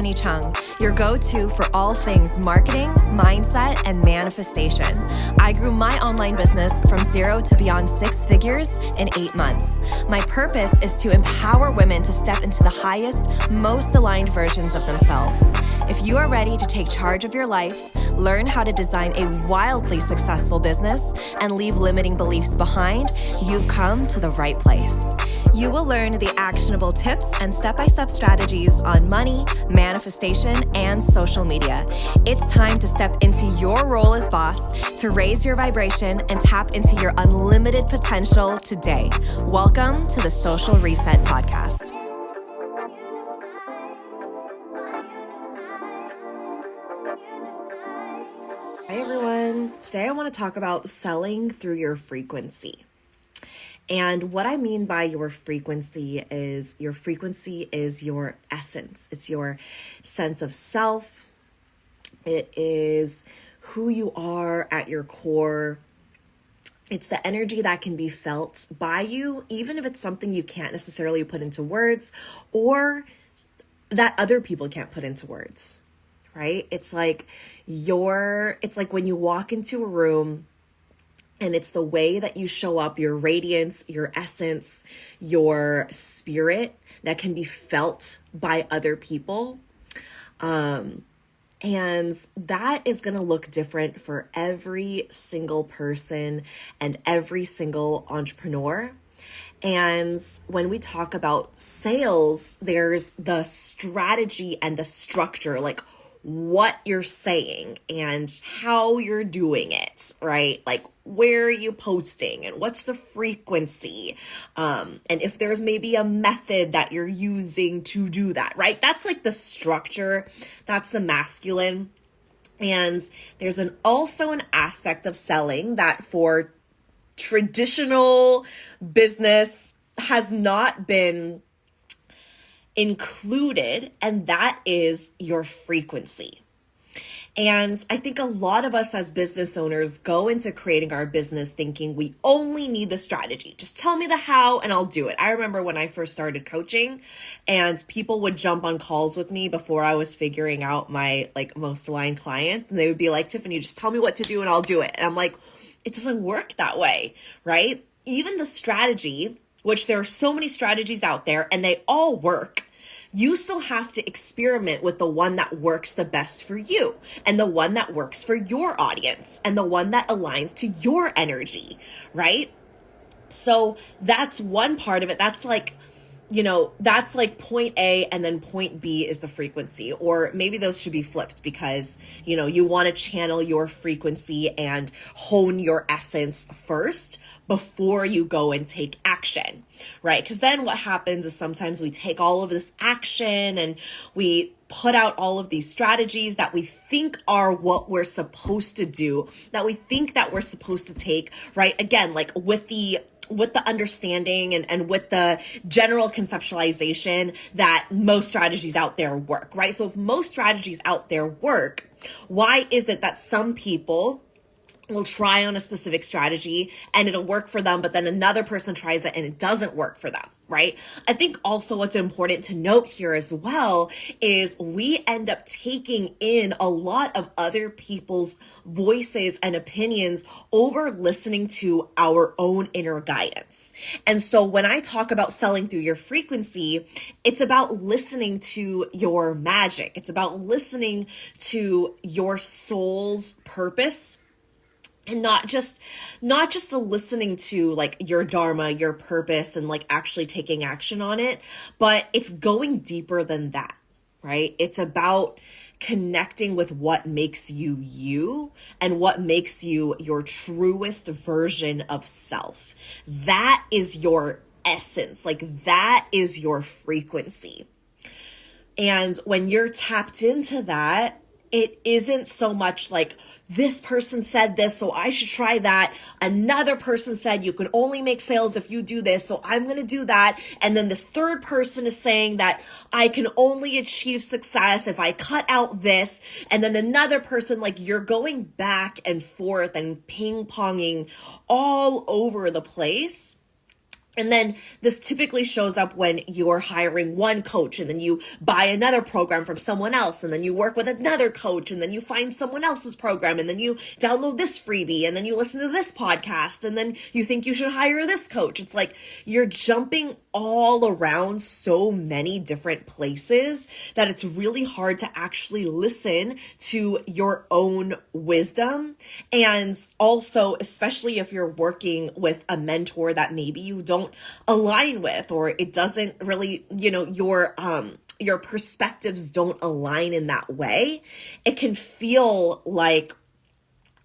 Tiffany Chung, your go-to for all things marketing, mindset, and manifestation. I grew my online business from 0 to beyond 6 figures in 8 months. My purpose is to empower women to step into the highest, most aligned versions of themselves. If you are ready to take charge of your life, learn how to design a wildly successful business, and leave limiting beliefs behind, you've come to the right place. You will learn the actionable tips and step-by-step strategies on money, manifestation, and social media. It's time to step into your role as boss, to raise your vibration and tap into your unlimited potential today. Welcome to the Social Reset Podcast. Hi everyone. Today I want to talk about selling through your frequency. And what I mean by your frequency is your essence. It's your sense of self. It is who you are at your core. It's the energy that can be felt by you, even if it's something you can't necessarily put into words or that other people can't put into words, right? It's like when you walk into a room and it's the way that you show up, your radiance, your essence, your spirit that can be felt by other people. And that is going to look different for every single person and every single entrepreneur. And when we talk about sales, there's the strategy and the structure, like what you're saying and how you're doing it, right? Like where are you posting and what's the frequency? And if there's maybe a method that you're using to do that, right? That's like the structure. That's the masculine. And there's also an aspect of selling that for traditional business has not been included, and that is your frequency. And I think a lot of us as business owners go into creating our business thinking we only need the strategy. Just tell me the how and I'll do it. I remember when I first started coaching and people would jump on calls with me before I was figuring out my most aligned clients. And they would be like, Tiffany, just tell me what to do and I'll do it. And I'm like, it doesn't work that way, right? Even the strategy, which there are so many strategies out there and they all work, you still have to experiment with the one that works the best for you and the one that works for your audience and the one that aligns to your energy, right? So that's one part of it. That's like point A and then point B is the frequency, or maybe those should be flipped because, you want to channel your frequency and hone your essence first before you go and take action, right? Because then what happens is sometimes we take all of this action and we put out all of these strategies that we think are what we're supposed to do, that we think that we're supposed to take, right? Again, like with the understanding and with the general conceptualization that most strategies out there work, right? So if most strategies out there work, why is it that some people will try on a specific strategy and it'll work for them, but then another person tries it and it doesn't work for them, right? I think also what's important to note here as well is we end up taking in a lot of other people's voices and opinions over listening to our own inner guidance. And so when I talk about selling through your frequency, it's about listening to your magic. It's about listening to your soul's purpose. And not just the listening to your dharma, your purpose, and actually taking action on it, but it's going deeper than that, right? It's about connecting with what makes you you and what makes you your truest version of self. That is your essence. That is your frequency. And when you're tapped into that, it isn't so much like this person said this, so I should try that. Another person said you can only make sales if you do this, so I'm going to do that. And then this third person is saying that I can only achieve success if I cut out this. And then another person, you're going back and forth and ping-ponging all over the place. And then this typically shows up when you're hiring one coach and then you buy another program from someone else, and then you work with another coach, and then you find someone else's program, and then you download this freebie, and then you listen to this podcast, and then you think you should hire this coach. It's like you're jumping all around so many different places that it's really hard to actually listen to your own wisdom. And also, especially if you're working with a mentor that maybe you don't align with, or it doesn't really, your perspectives don't align in that way, it can feel like,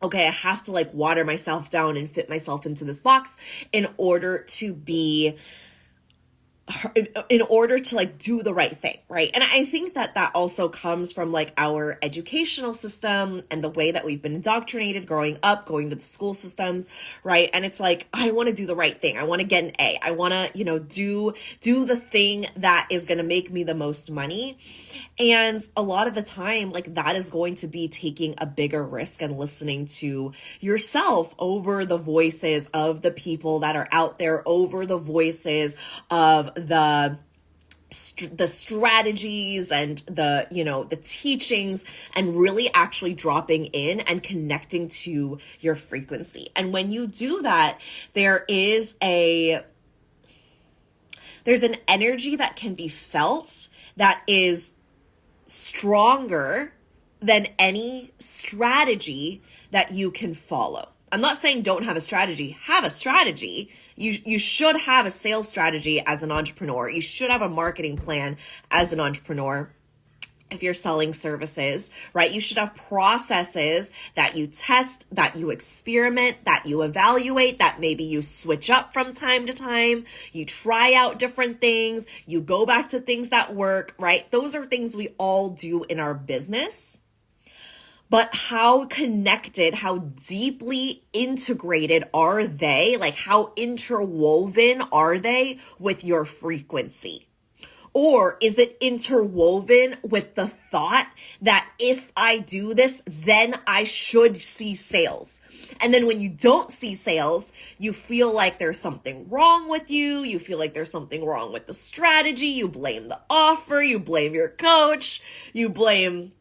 okay, I have to like water myself down and fit myself into this box in order to like do the right thing, right? And I think that also comes from like our educational system and the way that we've been indoctrinated growing up, going to the school systems, right? And it's like, I want to do the right thing. I want to get an A. I want to, do the thing that is going to make me the most money. And a lot of the time, like that is going to be taking a bigger risk and listening to yourself over the voices of the people that are out there, over the voices of the strategies and the teachings, and really actually dropping in and connecting to your frequency. And when you do that, there's an energy that can be felt that is stronger than any strategy that you can follow. I'm not saying don't have a strategy. Have a strategy. You should have a sales strategy as an entrepreneur. You should have a marketing plan as an entrepreneur. If you're selling services, right? You should have processes that you test, that you experiment, that you evaluate, that maybe you switch up from time to time. You try out different things. You go back to things that work, right? Those are things we all do in our business. But how connected, how deeply integrated are they? Like how interwoven are they with your frequency? Or is it interwoven with the thought that if I do this, then I should see sales? And then when you don't see sales, you feel like there's something wrong with you. You feel like there's something wrong with the strategy. You blame the offer. You blame your coach. You blame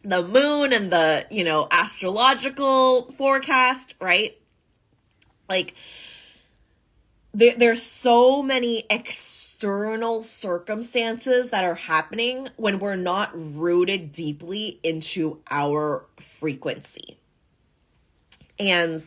the moon and the, astrological forecast, right? Like, there's so many external circumstances that are happening when we're not rooted deeply into our frequency. And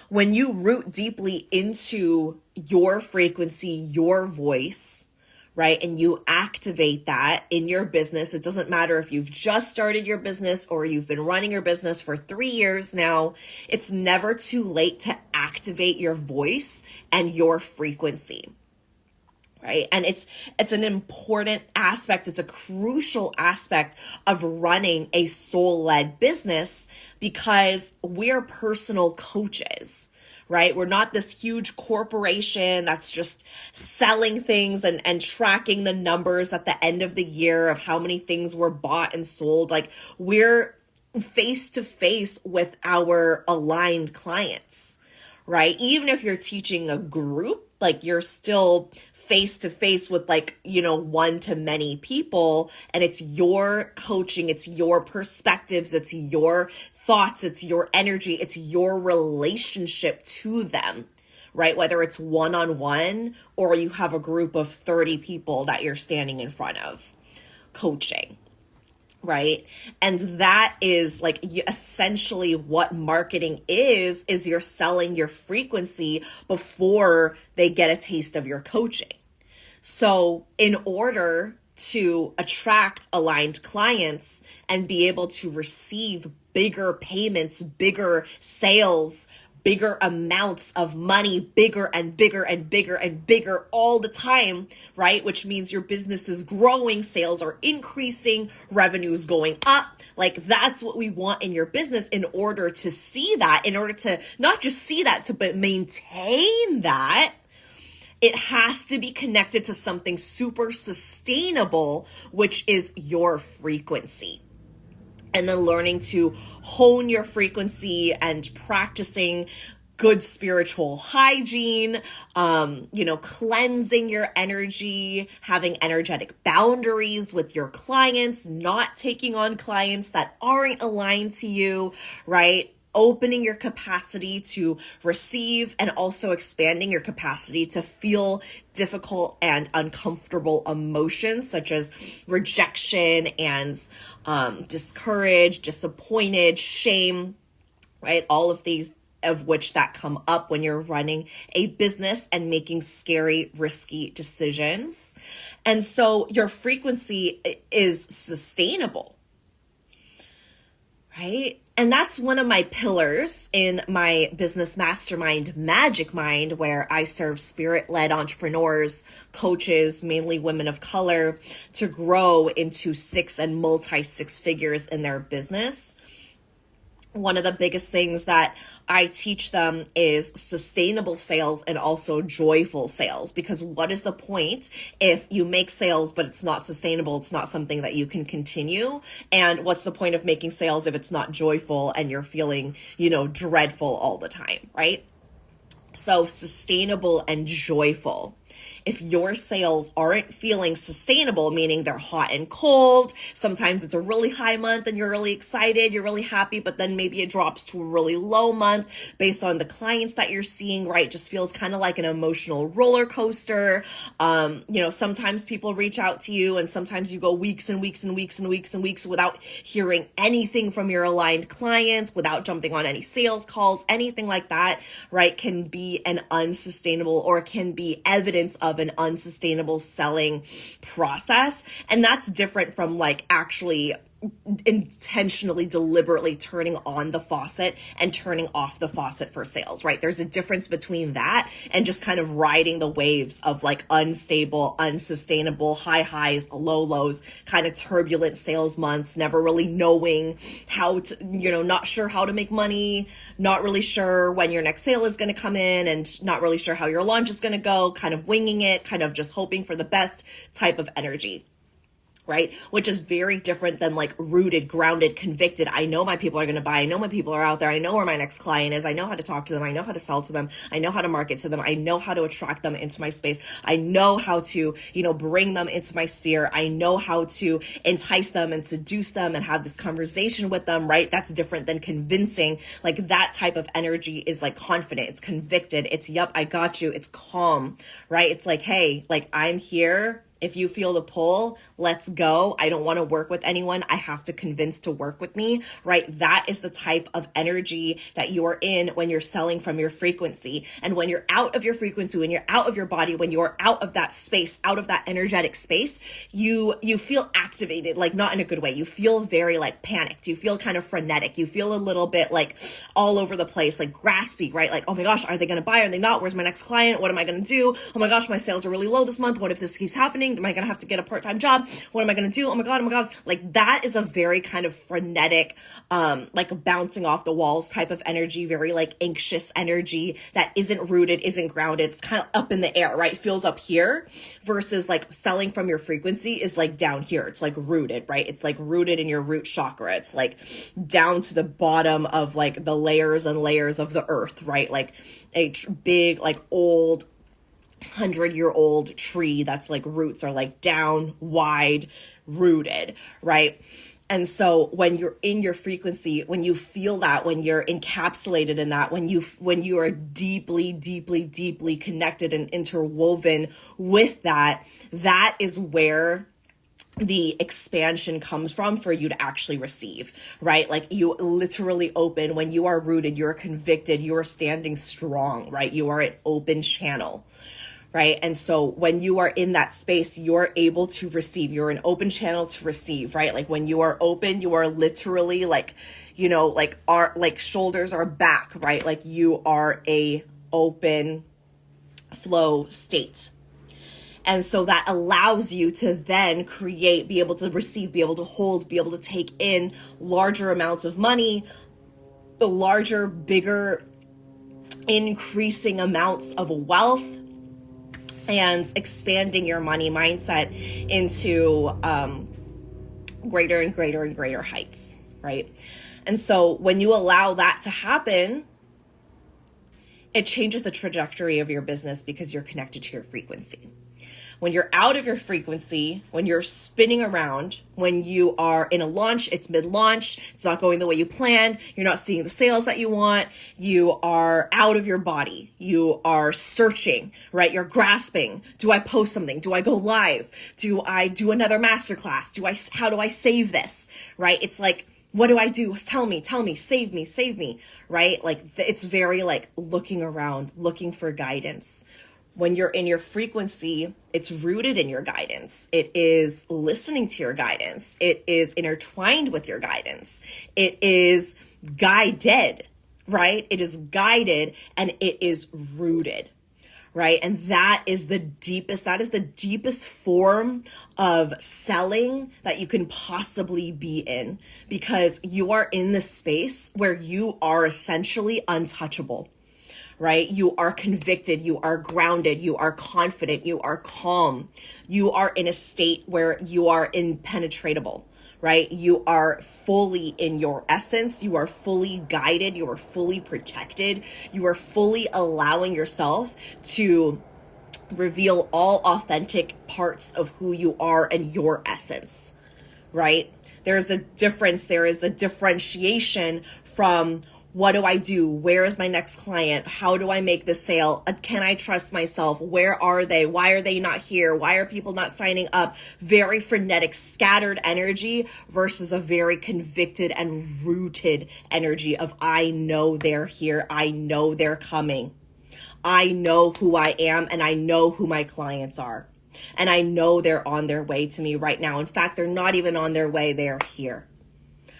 when you root deeply into your frequency, your voice, right, and you activate that in your business, it doesn't matter if you've just started your business or you've been running your business for 3 years now, it's never too late to activate your voice and your frequency, right? And it's an important aspect. It's a crucial aspect of running a soul-led business because we're personal coaches, right? We're not this huge corporation that's just selling things and tracking the numbers at the end of the year of how many things were bought and sold. Like we're face to face with our aligned clients, right? Even if you're teaching a group, like you're still face to face with one to many people, and it's your coaching, it's your perspectives, it's your thoughts, it's your energy, it's your relationship to them, right? Whether it's one-on-one or you have a group of 30 people that you're standing in front of coaching, right? And that is essentially what marketing is you're selling your frequency before they get a taste of your coaching. So in order to attract aligned clients and be able to receive bigger payments, bigger sales, bigger amounts of money, bigger and bigger and bigger and bigger all the time, right? Which means your business is growing, sales are increasing, revenues going up. Like that's what we want in your business in order to see that, in order to not just see that, but maintain that. It has to be connected to something super sustainable, which is your frequency. And then learning to hone your frequency and practicing good spiritual hygiene, cleansing your energy, having energetic boundaries with your clients, not taking on clients that aren't aligned to you, right? Opening your capacity to receive and also expanding your capacity to feel difficult and uncomfortable emotions such as rejection and discouraged, disappointed, shame, right? All of these of which that come up when you're running a business and making scary, risky decisions. And so your frequency is sustainable, right? And that's one of my pillars in my business mastermind, MAGICMIND, where I serve spirit-led entrepreneurs, coaches, mainly women of color, to grow into six and multi-six figures in their business. One of the biggest things that I teach them is sustainable sales and also joyful sales, because what is the point if you make sales, but it's not sustainable? It's not something that you can continue. And what's the point of making sales if it's not joyful and you're feeling, dreadful all the time, right? So sustainable and joyful. If your sales aren't feeling sustainable, meaning they're hot and cold, sometimes it's a really high month and you're really excited, you're really happy, but then maybe it drops to a really low month based on the clients that you're seeing, right? Just feels kind of like an emotional roller coaster. Sometimes people reach out to you and sometimes you go weeks and weeks and weeks and weeks and weeks without hearing anything from your aligned clients, without jumping on any sales calls, anything like that, right? Can be an unsustainable or can be evidence of an unsustainable selling process. And that's different from actually intentionally, deliberately turning on the faucet and turning off the faucet for sales, right? There's a difference between that and just kind of riding the waves of unstable, unsustainable, high highs, low lows, kind of turbulent sales months, never really knowing how to, not sure how to make money, not really sure when your next sale is going to come in, and not really sure how your launch is going to go, kind of winging it, kind of just hoping for the best type of energy. Right? Which is very different than rooted, grounded, convicted. I know my people are going to buy. I know my people are out there. I know where my next client is. I know how to talk to them. I know how to sell to them. I know how to market to them. I know how to attract them into my space. I know how to, bring them into my sphere. I know how to entice them and seduce them and have this conversation with them, right? That's different than convincing. That type of energy is confident. It's convicted. It's, yep, I got you. It's calm, right? It's hey, I'm here. If you feel the pull, let's go. I don't want to work with anyone. I have to convince to work with me, right? That is the type of energy that you are in when you're selling from your frequency. And when you're out of your frequency, when you're out of your body, when you're out of that space, out of that energetic space, you feel activated, not in a good way. You feel very panicked. You feel kind of frenetic. You feel a little bit all over the place, grasping, right? Oh my gosh, are they going to buy? Are they not? Where's my next client? What am I going to do? Oh my gosh, my sales are really low this month. What if this keeps happening? Am I going to have to get a part-time job? What am I going to do? Oh my God. That is a very kind of frenetic, bouncing off the walls type of energy, very anxious energy that isn't rooted, isn't grounded. It's kind of up in the air, right? Feels up here versus selling from your frequency is down here. It's rooted, right? It's rooted in your root chakra. It's down to the bottom of the layers and layers of the earth, right? A big, old 100-year-old tree that's roots are down, wide, rooted, right? And so when you're in your frequency, when you feel that, when you're encapsulated in that, when you are deeply, deeply, deeply connected and interwoven with that, that is where the expansion comes from for you to actually receive, right? You literally open when you are rooted, you're convicted, you're standing strong, right? You are an open channel. Right. And so when you are in that space, you're able to receive. You're an open channel to receive, right? When you are open, you are literally our shoulders are back, right? You are a open flow state. And so that allows you to then create, be able to receive, be able to hold, be able to take in larger amounts of money, the larger, bigger, increasing amounts of wealth, and expanding your money mindset into greater and greater and greater heights, right? And so when you allow that to happen, it changes the trajectory of your business because you're connected to your frequency. When you're out of your frequency, when you're spinning around, when you are in a launch, it's mid-launch, it's not going the way you planned, you're not seeing the sales that you want, you are out of your body, you are searching, right? You're grasping. Do I post something? Do I go live? Do I do another masterclass? How do I save this, right? It's like, what do I do? Tell me, save me, right? Like it's very like looking around, looking for guidance. When you're in your frequency, it's rooted in your guidance. It is listening to your guidance. It is intertwined with your guidance. It is guided, right? It is guided and it is rooted, right? And that is the deepest form of selling that you can possibly be in, because you are in the space where you are essentially untouchable. Right? You are convicted, you are grounded, you are confident, you are calm. You are in a state where you are impenetrable, right? You are fully in your essence. You are fully guided. You are fully protected. You are fully allowing yourself to reveal all authentic parts of who you are and your essence, right? There's a difference. There is a differentiation from what do I do? Where is my next client? How do I make the sale? Can I trust myself? Where are they? Why are they not here? Why are people not signing up? Very frenetic, scattered energy versus a very convicted and rooted energy of I know they're here. I know they're coming. I know who I am and I know who my clients are. And I know they're on their way to me right now. In fact, they're not even on their way. They're here.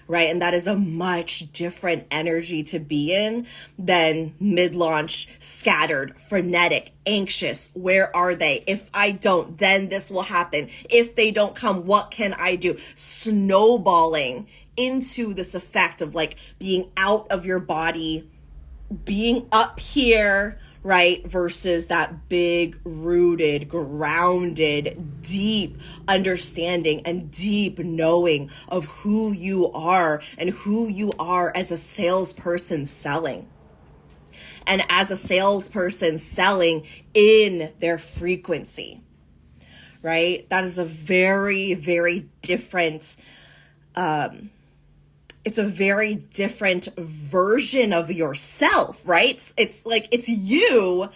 Right? And that is a much different energy to be in than mid-launch, scattered, frenetic, anxious. Where are they? If I don't, then this will happen. If they don't come, what can I do? Snowballing into this effect of like being out of your body, being up here, right? Versus that big, rooted, grounded, deep understanding and deep knowing of who you are and who you are as a salesperson selling. And as a salesperson selling in their frequency, right? That is a very, very different, it's a very different version of yourself, right? It's like, it's you,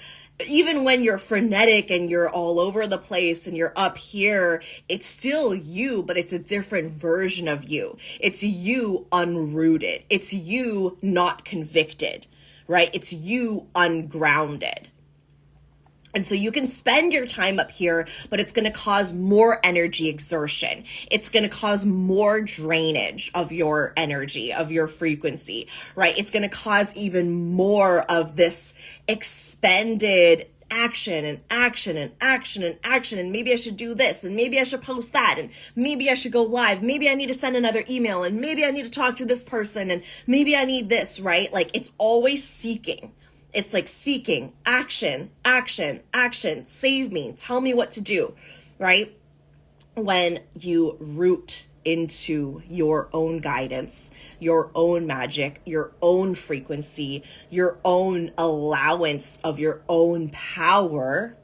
even when you're frenetic and you're all over the place and you're up here, it's still you, but it's a different version of you. It's you unrooted. It's you not convicted, right? It's you ungrounded. And so you can spend your time up here, but it's going to cause more energy exertion. It's going to cause more drainage of your energy, of your frequency, right? It's going to cause even more of this expended action and action and action and action. And maybe I should do this, and maybe I should post that, and maybe I should go live. Maybe I need to send another email, and maybe I need to talk to this person, and maybe I need this, right? Like it's always seeking. It's like seeking action, action, action. Save me. Tell me what to do, right? When you root into your own guidance, your own magic, your own frequency, your own allowance of your own power,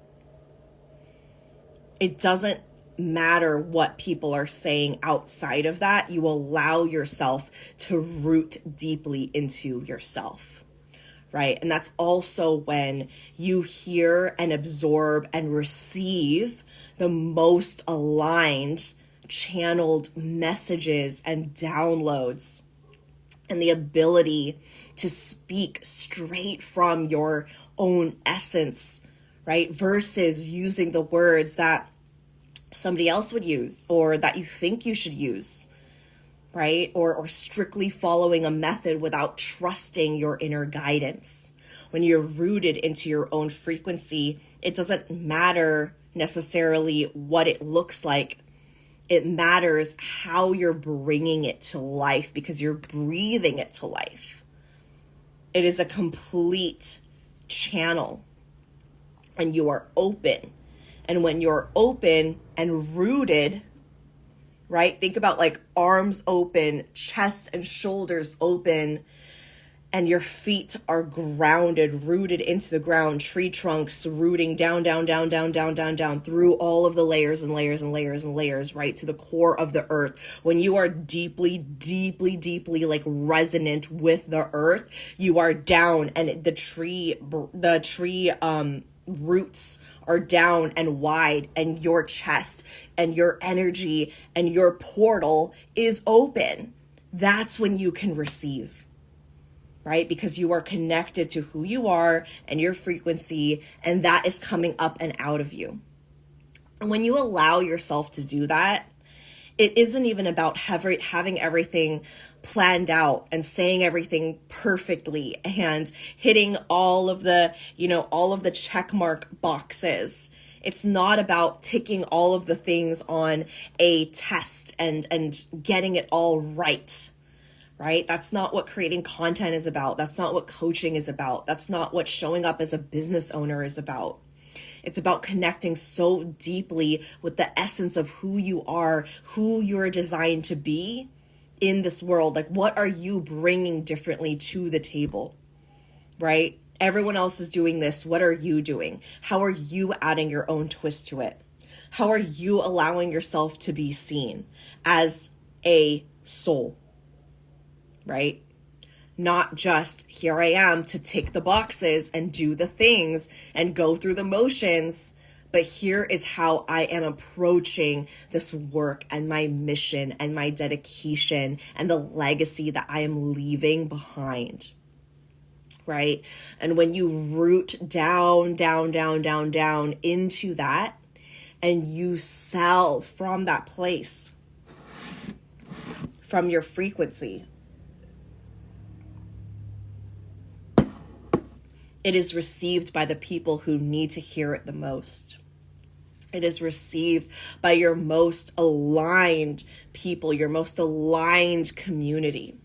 it doesn't matter what people are saying outside of that. You allow yourself to root deeply into yourself. Right? And that's also when you hear and absorb and receive the most aligned, channeled messages and downloads, and the ability to speak straight from your own essence, right? Versus using the words that somebody else would use or that you think you should use. Right? Or strictly following a method without trusting your inner guidance. When you're rooted into your own frequency, it doesn't matter necessarily what it looks like. It matters how you're bringing it to life, because you're breathing it to life. It is a complete channel, and you are open. And when you're open and rooted, right? Think about like arms open, chest and shoulders open, and your feet are grounded, rooted into the ground, tree trunks rooting down, down, down, down, down, down, down through all of the layers and layers and layers and layers, right to the core of the earth. When you are deeply, deeply, deeply like resonant with the earth, you are down, and the tree roots are down and wide, and your chest and your energy and your portal is open. That's when you can receive. Right? Because you are connected to who you are and your frequency, and that is coming up and out of you. And when you allow yourself to do that, it isn't even about having everything planned out and saying everything perfectly and hitting all of the check mark boxes. It's not about ticking all of the things on a test and getting it all right. Right? That's not what creating content is about. That's not what coaching is about. That's not what showing up as a business owner is about. It's about connecting so deeply with the essence of who you are, who you're designed to be in this world. Like, what are you bringing differently to the table? Right? Everyone else is doing this. What are you doing? How are you adding your own twist to it? How are you allowing yourself to be seen as a soul? Right? Not just here I am to tick the boxes and do the things and go through the motions, but here is how I am approaching this work and my mission and my dedication and the legacy that I am leaving behind. Right? And when you root down, down, down, down, down into that, and you sell from that place, from your frequency, it is received by the people who need to hear it the most. It is received by your most aligned people, your most aligned community,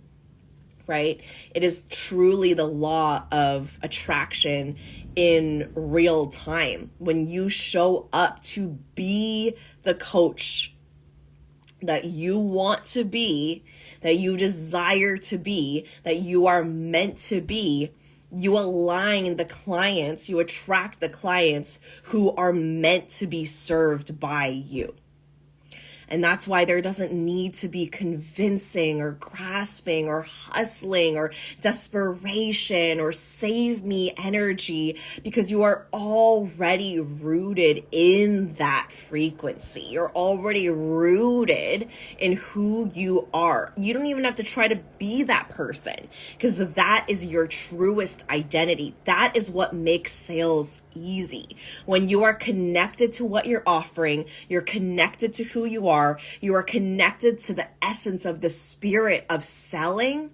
right? It is truly the law of attraction in real time. When you show up to be the coach that you want to be, that you desire to be, that you are meant to be, you align the clients, you attract the clients who are meant to be served by you. And that's why there doesn't need to be convincing or grasping or hustling or desperation or save me energy, because you are already rooted in that frequency. You're already rooted in who you are. You don't even have to try to be that person, because that is your truest identity. That is what makes sales easy. When you are connected to what you're offering, you're connected to who you are connected to the essence of the spirit of selling,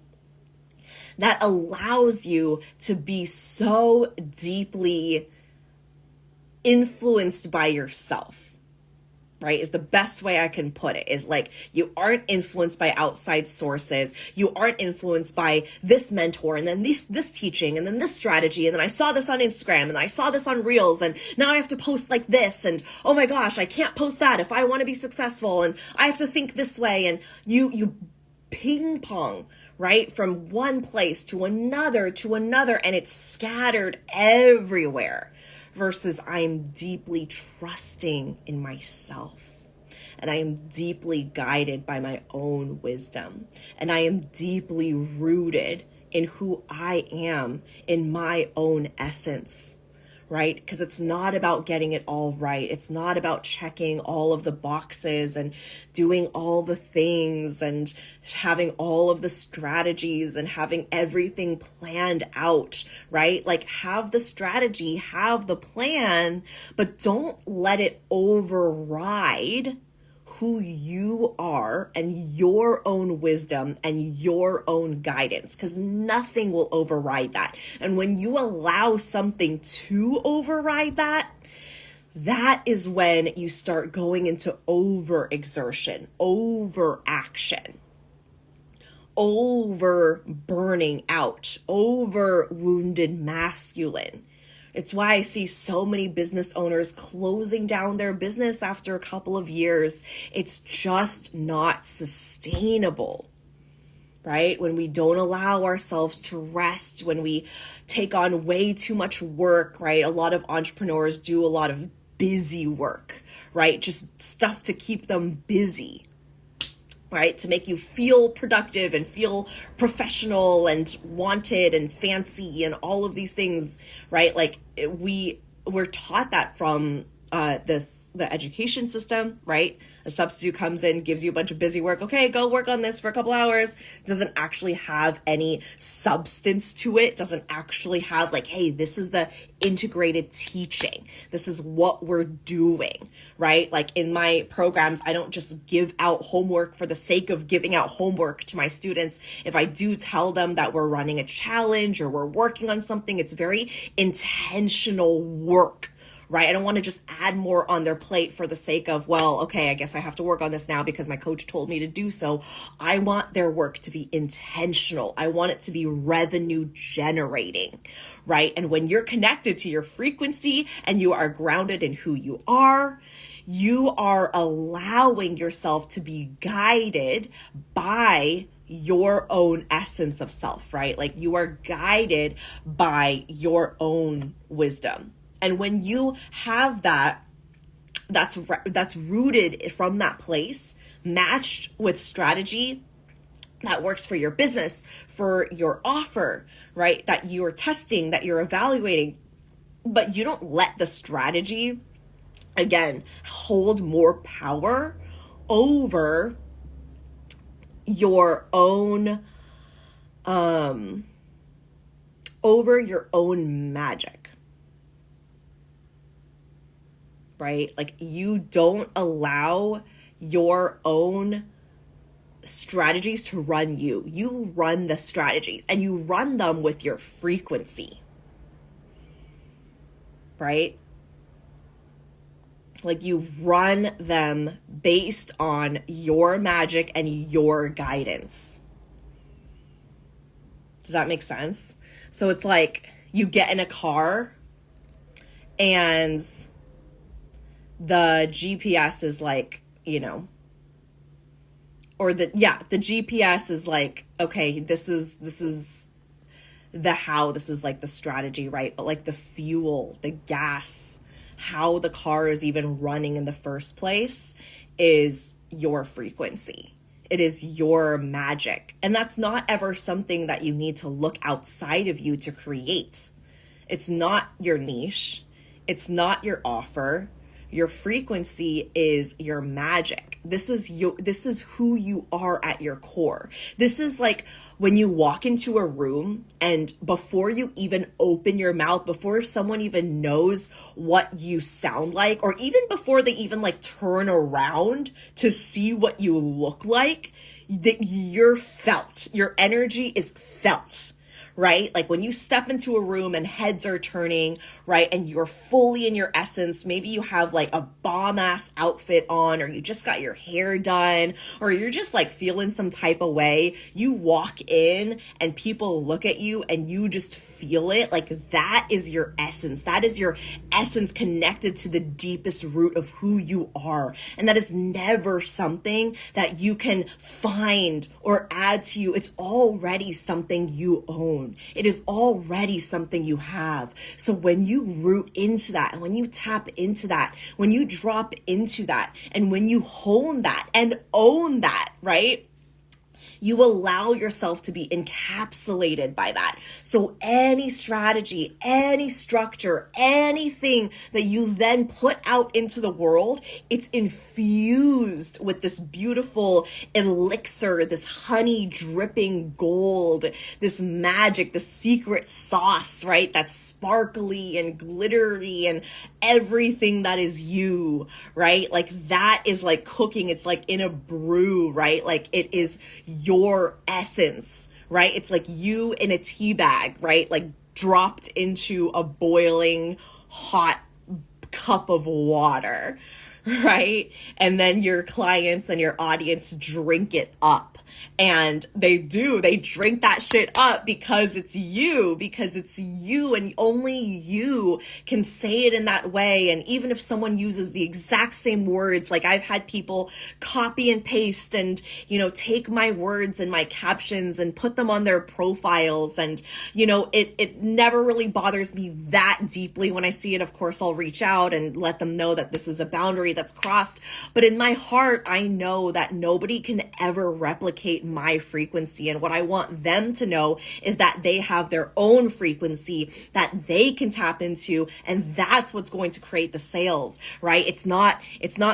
that allows you to be so deeply influenced by yourself. Right, is the best way I can put it. Is like, you aren't influenced by outside sources. You aren't influenced by this mentor and then this teaching and then this strategy. And then I saw this on Instagram and I saw this on Reels and now I have to post like this. And oh my gosh, I can't post that if I want to be successful. And I have to think this way. And you ping pong, right? From one place to another, and it's scattered everywhere. Versus I'm deeply trusting in myself, and I am deeply guided by my own wisdom, and I am deeply rooted in who I am, in my own essence, right? Because it's not about getting it all right. It's not about checking all of the boxes and doing all the things and having all of the strategies and having everything planned out, right? Like, have the strategy, have the plan, but don't let it override who you are and your own wisdom and your own guidance, because nothing will override that. And when you allow something to override that, that is when you start going into overexertion, overaction, over burning out, over wounded masculine. It's why I see so many business owners closing down their business after a couple of years. It's just not sustainable, right? When we don't allow ourselves to rest, when we take on way too much work, right? A lot of entrepreneurs do a lot of busy work, right? Just stuff to keep them busy, right? To make you feel productive and feel professional and wanted and fancy and all of these things, right? Like we're taught that from the education system, right? A substitute comes in, gives you a bunch of busy work. Okay, go work on this for a couple hours. Doesn't actually have any substance to it. Doesn't actually have like, hey, this is the integrated teaching. This is what we're doing, right? Like in my programs, I don't just give out homework for the sake of giving out homework to my students. If I do tell them that we're running a challenge or we're working on something, it's very intentional work, right? I don't want to just add more on their plate for the sake of, well, okay, I guess I have to work on this now because my coach told me to do so. I want their work to be intentional. I want it to be revenue generating, right? And when you're connected to your frequency and you are grounded in who you are allowing yourself to be guided by your own essence of self, right? Like you are guided by your own wisdom. And when you have that, that's rooted from that place, matched with strategy that works for your business, for your offer, right? That you're testing, that you're evaluating, but you don't let the strategy, again, hold more power over your own, magic. Right? Like you don't allow your own strategies to run you. You run the strategies and you run them with your frequency. Right? Like you run them based on your magic and your guidance. Does that make sense? So it's like you get in a car and the GPS is like, or the GPS is like, okay, this is the how, this is like the strategy, right? But like the fuel, the gas, how the car is even running in the first place is your frequency. It is your magic. And that's not ever something that you need to look outside of you to create. It's not your niche. It's not your offer. Your frequency is your magic. This is who you are at your core. This is like when you walk into a room and before you even open your mouth, before someone even knows what you sound like, or even before they even like turn around to see what you look like, that you're felt. Your energy is felt. Right? Like when you step into a room and heads are turning, right? And you're fully in your essence. Maybe you have like a bomb ass outfit on, or you just got your hair done, or you're just like feeling some type of way. You walk in and people look at you and you just feel it. Like that is your essence. That is your essence connected to the deepest root of who you are. And that is never something that you can find or add to you. It's already something you own. It is already something you have. So when you root into that, and when you tap into that, when you drop into that, and when you hone that and own that, right? You allow yourself to be encapsulated by that. So any strategy, any structure, anything that you then put out into the world, it's infused with this beautiful elixir, this honey dripping gold, this magic, the secret sauce, right? That's sparkly and glittery and everything that is you, right? Like that is like cooking. It's like in a brew, right? Like it is your essence, right? It's like you in a tea bag, right? Like dropped into a boiling hot cup of water, right? And then your clients and your audience drink it up. And they drink that shit up because it's you, and only you can say it in that way. And even if someone uses the exact same words, like I've had people copy and paste and, take my words and my captions and put them on their profiles. And, it never really bothers me that deeply. When I see it, of course, I'll reach out and let them know that this is a boundary that's crossed. But in my heart, I know that nobody can ever replicate my frequency. And what I want them to know is that they have their own frequency that they can tap into. And that's what's going to create the sales, right? It's not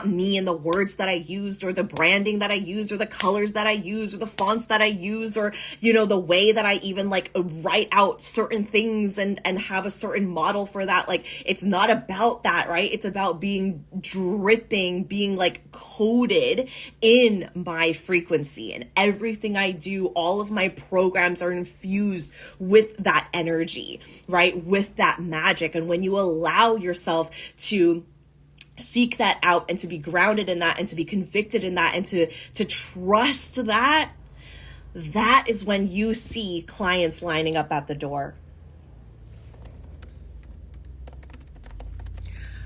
me and the words that I used, or the branding that I used, or the colors that I use, or the fonts that I use, or, the way that I even like write out certain things and have a certain model for that. Like, it's not about that, right? It's about being dripping, being like coded in my frequency. And everything I do, all of my programs are infused with that energy, right? With that magic. And when you allow yourself to seek that out and to be grounded in that and to be convicted in that and to trust that, that is when you see clients lining up at the door,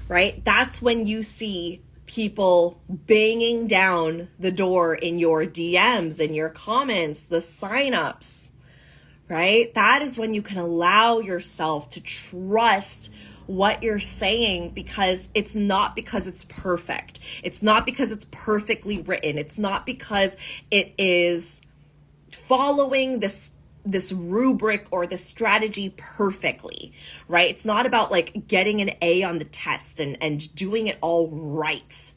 right? That's when you see people banging down the door in your DMs, in your comments, the signups, right? That is when you can allow yourself to trust what you're saying, because it's not because it's perfect. It's not because it's perfectly written. It's not because it is following this rubric or this strategy perfectly, right? It's not about like getting an A on the test and doing it all right.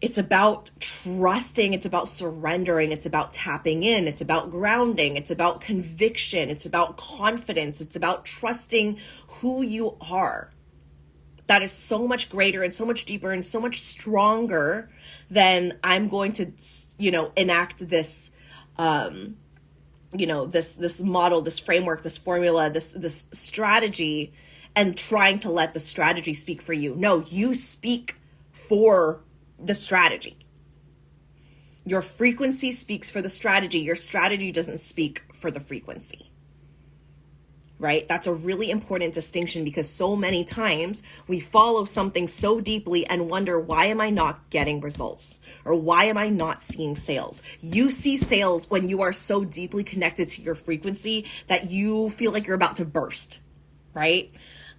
It's about trusting. It's about surrendering. It's about tapping in. It's about grounding. It's about conviction. It's about confidence. It's about trusting who you are. That is so much greater and so much deeper and so much stronger than I'm going to, enact this, this model, this framework, this formula, this strategy, and trying to let the strategy speak for you. No, you speak for the strategy. Your frequency speaks for the strategy. Your strategy doesn't speak for the frequency, right? That's a really important distinction, because so many times we follow something so deeply and wonder, why am I not getting results? Or why am I not seeing sales? You see sales when you are so deeply connected to your frequency that you feel like you're about to burst, right?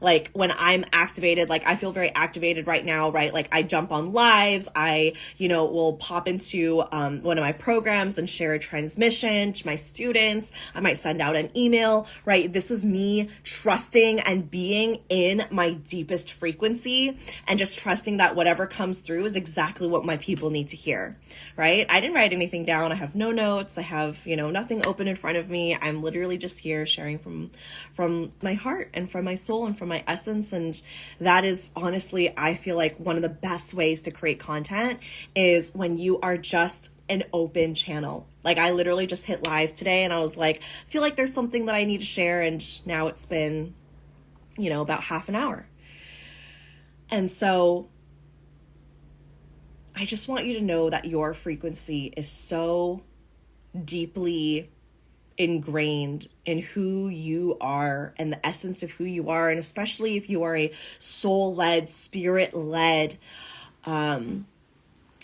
Like when I'm activated, like I feel very activated right now, right? Like I jump on lives. I, will pop into one of my programs and share a transmission to my students. I might send out an email, right? This is me trusting and being in my deepest frequency and just trusting that whatever comes through is exactly what my people need to hear, right? I didn't write anything down. I have no notes. I have, nothing open in front of me. I'm literally just here sharing from my heart and from my soul and from my essence. And that is honestly, I feel like one of the best ways to create content is when you are just an open channel. Like I literally just hit live today and I was like, I feel like there's something that I need to share. And now it's been, about half an hour. And so I just want you to know that your frequency is so deeply ingrained in who you are and the essence of who you are. And especially if you are a soul-led, spirit-led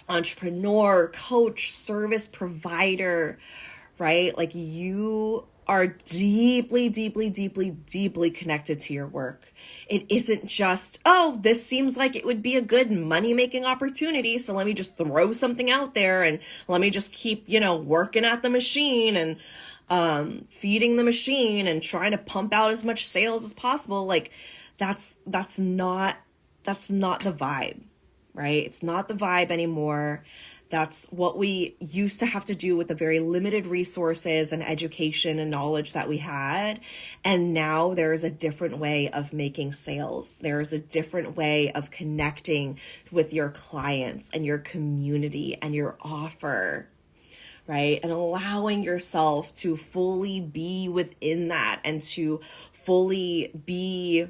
entrepreneur, coach, service provider, right? Like you are deeply, deeply, deeply, deeply connected to your work. It isn't just, oh, this seems like it would be a good money-making opportunity, so let me just throw something out there and let me just keep, working at the machine and feeding the machine and trying to pump out as much sales as possible. Like that's not the vibe, right? It's not the vibe anymore. That's what we used to have to do with the very limited resources and education and knowledge that we had. And now there is a different way of making sales. There is a different way of connecting with your clients and your community and your offer, right? And allowing yourself to fully be within that and to fully be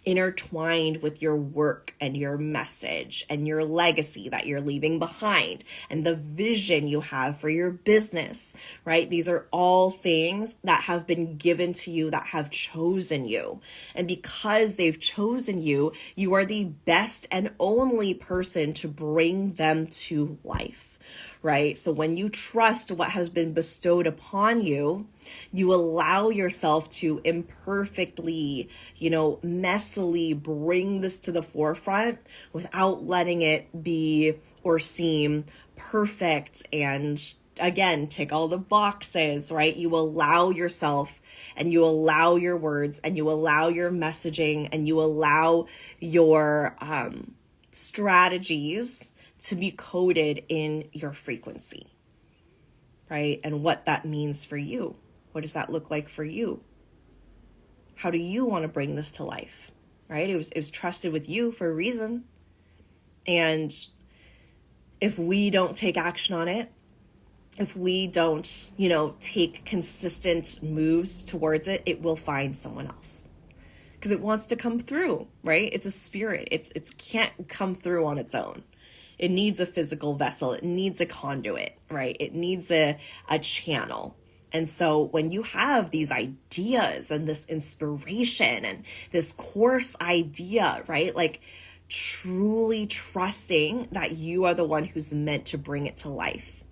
intertwined with your work and your message and your legacy that you're leaving behind and the vision you have for your business, right? These are all things that have been given to you, that have chosen you. And because they've chosen you, you are the best and only person to bring them to life. Right? So when you trust what has been bestowed upon you, you allow yourself to imperfectly, messily bring this to the forefront without letting it be or seem perfect and, again, tick all the boxes, right? You allow yourself and you allow your words and you allow your messaging and you allow your strategies to be coded in your frequency, right? And what that means for you. What does that look like for you? How do you want to bring this to life, right? It was trusted with you for a reason. And if we don't take action on it, if we don't, take consistent moves towards it, it will find someone else. Because it wants to come through, right? It's a spirit. It can't come through on its own. It needs a physical vessel. It needs a conduit, right? It needs a channel. And so when you have these ideas and this inspiration and this course idea, right? Like truly trusting that you are the one who's meant to bring it to life.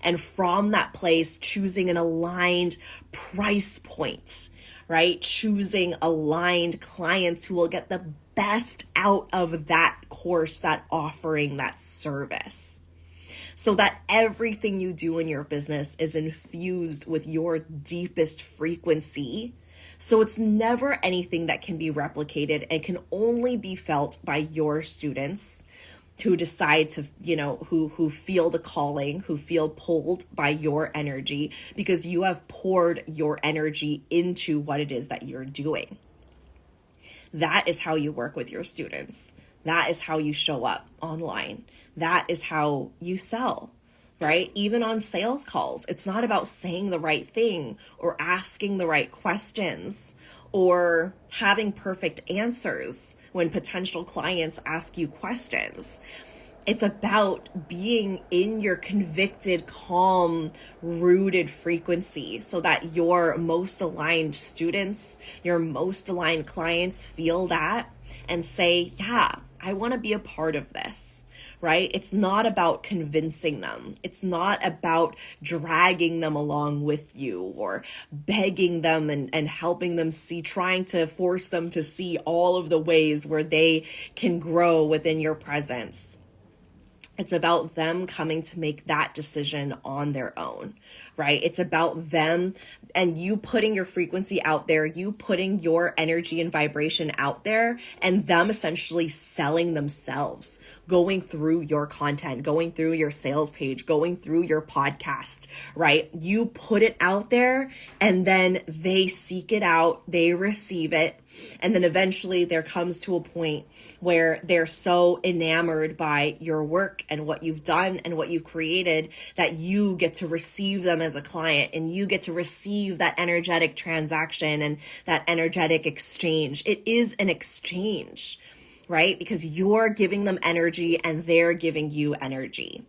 And from that place, choosing an aligned price point, right? Choosing aligned clients who will get the best out of that course, that offering, that service. So that everything you do in your business is infused with your deepest frequency. So it's never anything that can be replicated and can only be felt by your students who decide to, who feel the calling, who feel pulled by your energy because you have poured your energy into what it is that you're doing. That is how you work with your students. That is how you show up online. That is how you sell, right? Even on sales calls, it's not about saying the right thing or asking the right questions or having perfect answers when potential clients ask you questions. It's about being in your convicted, calm, rooted frequency so that your most aligned students, your most aligned clients feel that and say, yeah, I want to be a part of this, right? It's not about convincing them. It's not about dragging them along with you or begging them and helping them see, trying to force them to see all of the ways where they can grow within your presence. It's about them coming to make that decision on their own, right? It's about them and you putting your frequency out there, you putting your energy and vibration out there, and them essentially selling themselves, going through your content, going through your sales page, going through your podcast, right? You put it out there and then they seek it out, they receive it. And then eventually there comes to a point where they're so enamored by your work and what you've done and what you've created that you get to receive them as a client and you get to receive that energetic transaction and that energetic exchange. It is an exchange, right? Because you're giving them energy and they're giving you energy.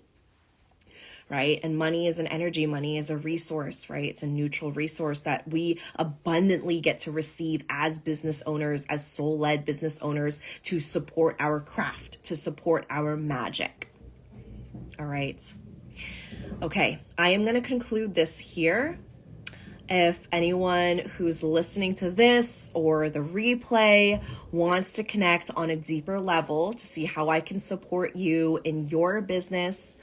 Right? And money is an energy. Money is a resource, right? It's a neutral resource that we abundantly get to receive as business owners, as soul-led business owners to support our craft, to support our magic. All right. Okay. I am going to conclude this here. If anyone who's listening to this or the replay wants to connect on a deeper level to see how I can support you in your business,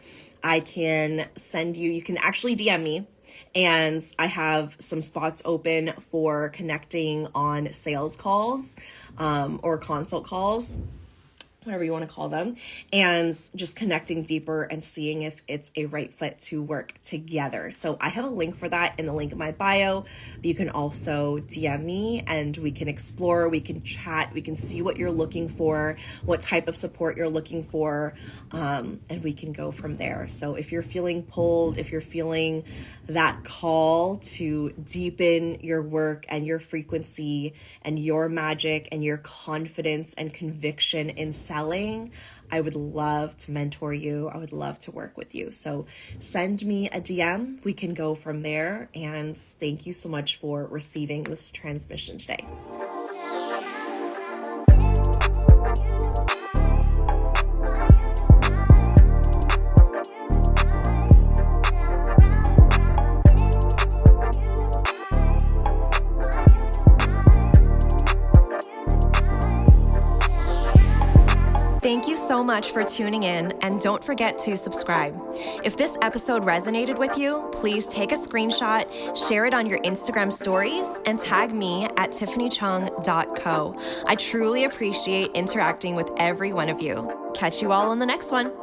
I can send you can actually DM me, and I have some spots open for connecting on sales calls or consult calls. whatever you want to call them, and just connecting deeper and seeing if it's a right fit to work together. So I have a link for that in the link in my bio. But you can also DM me and we can explore, we can chat, we can see what you're looking for, what type of support you're looking for, and we can go from there. So if you're feeling pulled, if you're feeling that call to deepen your work and your frequency and your magic and your confidence and conviction in selling, I would love to mentor you. I would love to work with you. So send me a DM. We can go from there. And thank you so much for receiving this transmission today. Thank you so much for tuning in, and don't forget to subscribe. If this episode resonated with you, please take a screenshot, share it on your Instagram stories, and tag me at tiffanychung.co. I truly appreciate interacting with every one of you. Catch you all on the next one.